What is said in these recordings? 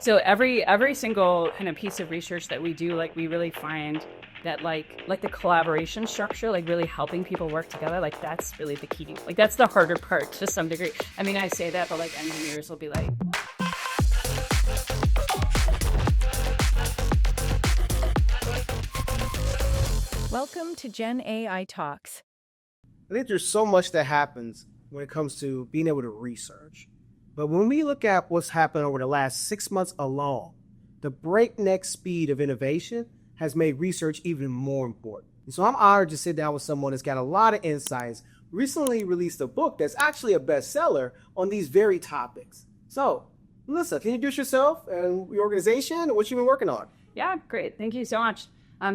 So every single kind of piece of research that we do, like we really find that like the collaboration structure, like really helping people work together, like that's really the key. Like that's the harder part to some degree. I mean, I say that, but like engineers will be like, Welcome to GenAI Talks. I think there's so much that happens when it comes to being able to research. But when we look at what's happened over the last 6 months alone, the breakneck speed of innovation has made research even more important. And so I'm honored to sit down with someone that's got a lot of insights, recently released a book that's actually a bestseller on these very topics. So, Melissa, can you introduce yourself and your organization and what you've been working on? yeah, great. Thank you so much.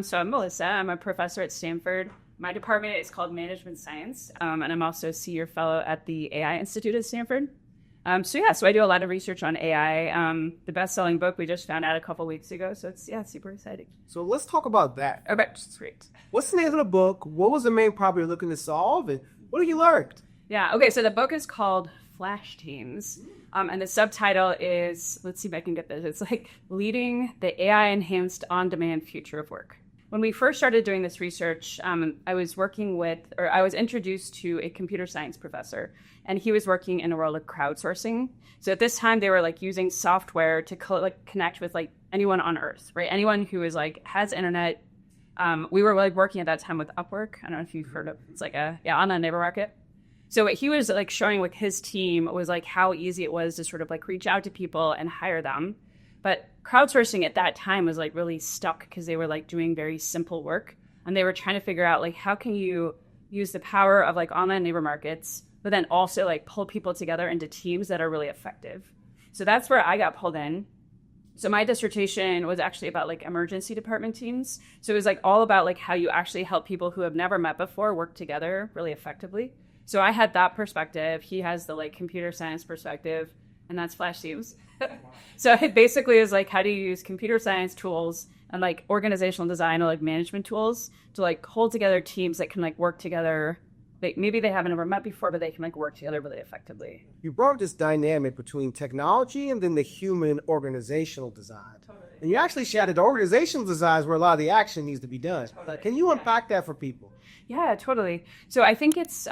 So I'm Melissa. I'm a professor at Stanford. My department is called Management Science, and I'm also a senior fellow at the AI Institute at Stanford. So I do a lot of research on AI. The best-selling book we just found out a couple weeks ago, so it's super exciting. So let's talk about that. Okay, great. What's the name of the book? What was the main problem you're looking to solve? And what have you learned? Yeah, okay, so the book is called Flash Teams, and the subtitle is, let's see if I can get this, it's like Leading the AI-Enhanced On-Demand Future of Work. When we first started doing this research, I was introduced to a computer science professor, and he was working in a world of crowdsourcing. So at this time, they were like using software to connect with like anyone on Earth, right? Anyone who is like has internet. We were like working at that time with Upwork. I don't know if you've heard of. It's like on a neighbor market. So what he was like showing with his team was like how easy it was to sort of like reach out to people and hire them. But crowdsourcing at that time was like really stuck because they were like doing very simple work, and they were trying to figure out like how can you use the power of like online labor markets, but then also like pull people together into teams that are really effective. So that's where I got pulled in. So my dissertation was actually about like emergency department teams. So it was like all about like how you actually help people who have never met before work together really effectively. So I had that perspective. He has the like computer science perspective, and that's Flash Teams. So it basically is like, how do you use computer science tools and like organizational design or like management tools to like hold together teams that can like work together. Maybe they haven't ever met before, but they can like work together really effectively. You brought up this dynamic between technology and then the human organizational design. Totally. And you actually shouted the organizational design is where a lot of the action needs to be done. Totally. Can you unpack that for people? Yeah, totally. So I think it's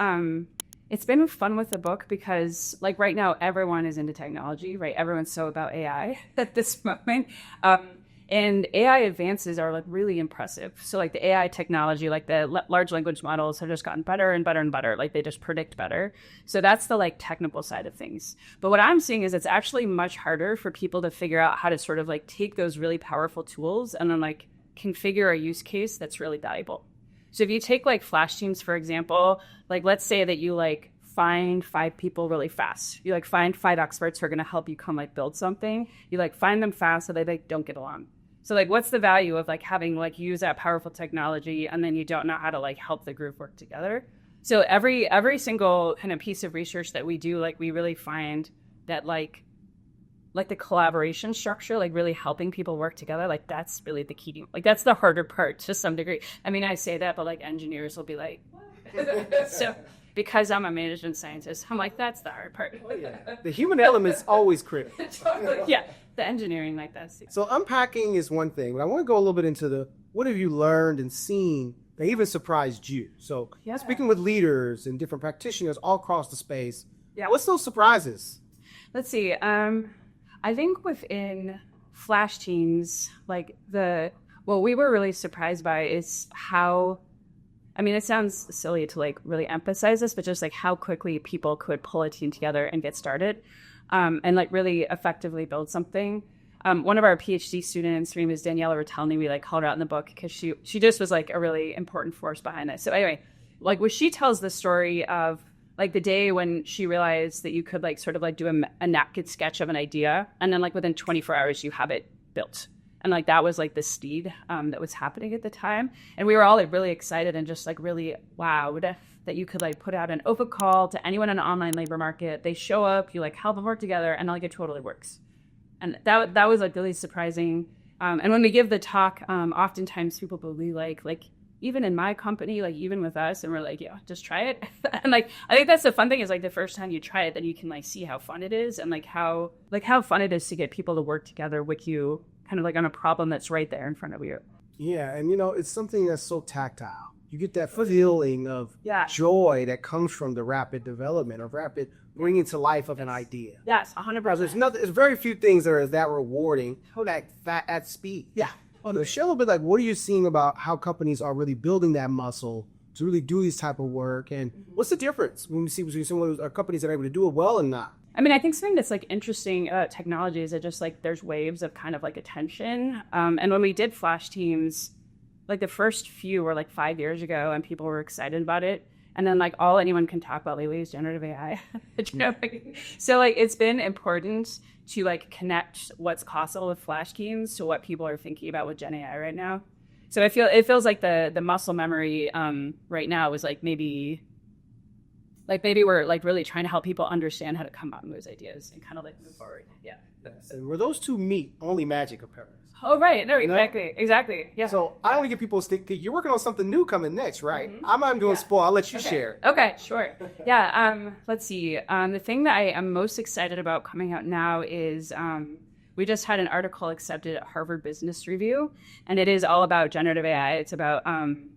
been fun with the book because like right now everyone is into technology, right? Everyone's so about AI at this moment. And AI advances are like really impressive. So like the AI technology, like the large language models have just gotten better and better and better. Like they just predict better. So that's the like technical side of things. But what I'm seeing is it's actually much harder for people to figure out how to sort of like take those really powerful tools and then like configure a use case that's really valuable. So if you take like Flash Teams, for example, like let's say that you like find 5 people really fast. You like find 5 experts who are going to help you come like build something. You like find them fast so they like don't get along. So like what's the value of like having like use that powerful technology and then you don't know how to like help the group work together? So every single kind of piece of research that we do, like we really find that like the collaboration structure, like really helping people work together, like that's really the key. Like that's the harder part to some degree. I mean, I say that, but like engineers will be like, what? So because I'm a management scientist, I'm like, that's the hard part. Oh, yeah. The human element's always critical. Totally. Yeah, the engineering like that. So unpacking is one thing, but I want to go a little bit into what have you learned and seen that even surprised you? So speaking with leaders and different practitioners all across the space, what's those surprises? Let's see. I think within Flash Teams, like what we were really surprised by is how, I mean, it sounds silly to like really emphasize this, but just like how quickly people could pull a team together and get started and like really effectively build something. One of our PhD students, her name is Daniela Ratelny, we like called her out in the book because she just was like a really important force behind this. So anyway, like when she tells the story of like the day when she realized that you could like sort of like do a napkin sketch of an idea and then like within 24 hours you have it built. And like that was like the speed that was happening at the time. And we were all like really excited and just like really wowed that you could like put out an open call to anyone in an online labor market. They show up, you like help them work together, and like it totally works. And that was like really surprising. And when we give the talk, oftentimes people will be like, even in my company, like even with us, and we're like, yeah, just try it. And like, I think that's the fun thing is like the first time you try it, then you can like see how fun it is and like how fun it is to get people to work together with you kind of like on a problem that's right there in front of you. Yeah, and it's something that's so tactile. You get that feeling of joy that comes from the rapid development or rapid bringing to life of an idea. Yes, 100%. There's very few things that are that rewarding at speed. Yeah. Share a little bit, like, what are you seeing about how companies are really building that muscle to really do this type of work? And what's the difference when we see between some of those companies that are able to do it well and not? I mean, I think something that's like interesting about technology is that just like there's waves of kind of like attention. And when we did Flash Teams, like the first few were like 5 years ago and people were excited about it. And then like all anyone can talk about lately is generative AI. So like it's been important to like connect what's possible with Flash Teams to what people are thinking about with Gen AI right now. So it feels like the muscle memory right now is like maybe we're like really trying to help people understand how to come out with those ideas and kind of like move forward. Yeah. And where those two meet, only magic occurs. Oh, right. No, exactly. Yeah. So I only get people to think you're working on something new coming next, right? I'm not doing spoil. I'll let you share. Okay, sure. Yeah. Let's see. The thing that I am most excited about coming out now is we just had an article accepted at Harvard Business Review, and it is all about generative AI. It's about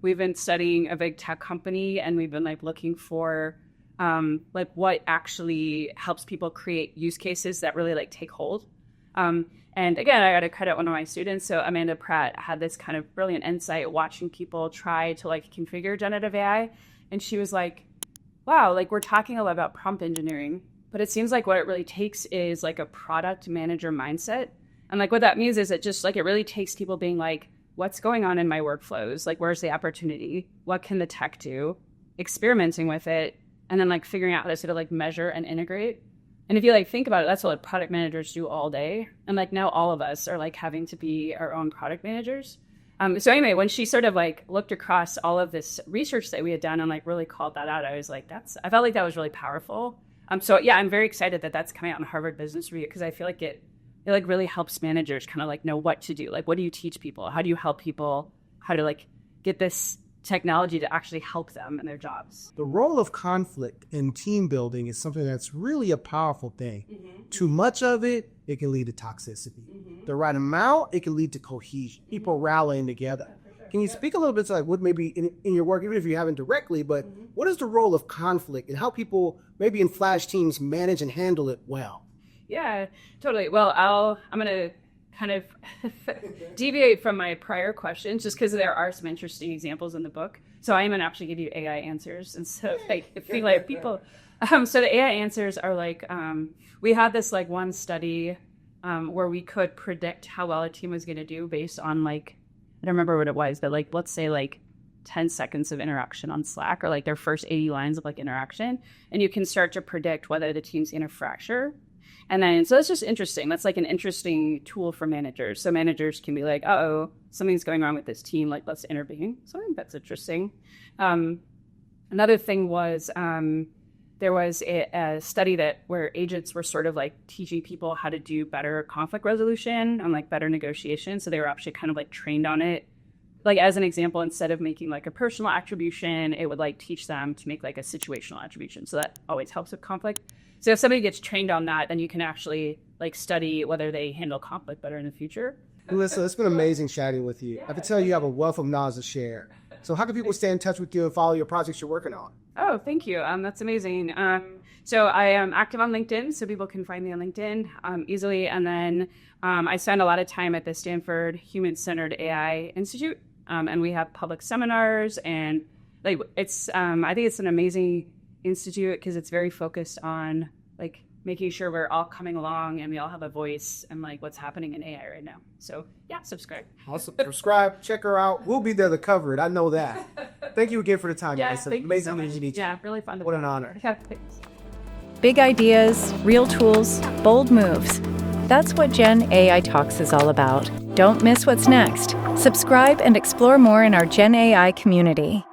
we've been studying a big tech company, and we've been like looking for like what actually helps people create use cases that really like take hold. And again, I got to credit one of my students. So Amanda Pratt had this kind of brilliant insight watching people try to like configure generative AI. And she was like, wow, like we're talking a lot about prompt engineering, but it seems like what it really takes is like a product manager mindset. And like what that means is it just like it really takes people being like, what's going on in my workflows? Like, where's the opportunity? What can the tech do? Experimenting with it, and then like figuring out how to sort of like measure and integrate. And if you like think about it, that's what like product managers do all day. And like now all of us are like having to be our own product managers. So anyway, when she sort of like looked across all of this research that we had done and like really called that out, I was like, I felt like that was really powerful. So yeah, I'm very excited that that's coming out in Harvard Business Review because I feel like it like really helps managers kind of like know what to do. Like, what do you teach people? How do you help people? How to like get this technology to actually help them in their jobs. The role of conflict in team building is something that's really a powerful thing. Too much of it can lead to toxicity. The right amount, it can lead to cohesion, people rallying together. Can you speak a little bit to like what maybe in your work, even if you haven't directly, but what is the role of conflict and how people maybe in Flash teams manage and handle it well? Yeah, totally. Well, I'm going to kind of deviate from my prior questions just because there are some interesting examples in the book. So I am going to actually give you AI answers. And so like, feel like people, so the AI answers are like, we had this like one study where we could predict how well a team was going to do based on like, I don't remember what it was, but like, let's say like 10 seconds of interaction on Slack or like their first 80 lines of like interaction. And you can start to predict whether the team's going to fracture. And then, so that's just interesting. That's like an interesting tool for managers. So managers can be like, uh-oh, something's going wrong with this team. Like, let's intervene. So I think that's interesting. Another thing was there was a study where agents were sort of like teaching people how to do better conflict resolution and like better negotiation. So they were actually kind of like trained on it. Like as an example, instead of making like a personal attribution, it would like teach them to make like a situational attribution. So that always helps with conflict. So if somebody gets trained on that, then you can actually like study whether they handle conflict better in the future. Listen, it's been amazing chatting with you. I can tell you have a wealth of knowledge to share. So how can people stay in touch with you and follow your projects you're working on? Oh, thank you. That's amazing. So I am active on LinkedIn, so people can find me on LinkedIn easily. And then I spend a lot of time at the Stanford Human-Centered AI Institute, and we have public seminars. And like it's, I think it's an amazing institute because it's very focused on like making sure we're all coming along and we all have a voice and like what's happening in AI right now. So yeah, subscribe. Awesome. Subscribe, check her out. We'll be there to cover it. I know that. Thank you again for the time. Yeah, guys. thank Amazing you so to much. meet you. Yeah, really fun. What an honor. Yeah, thanks. Big ideas, real tools, bold moves. That's what Gen AI Talks is all about. Don't miss what's next. Subscribe and explore more in our Gen AI community.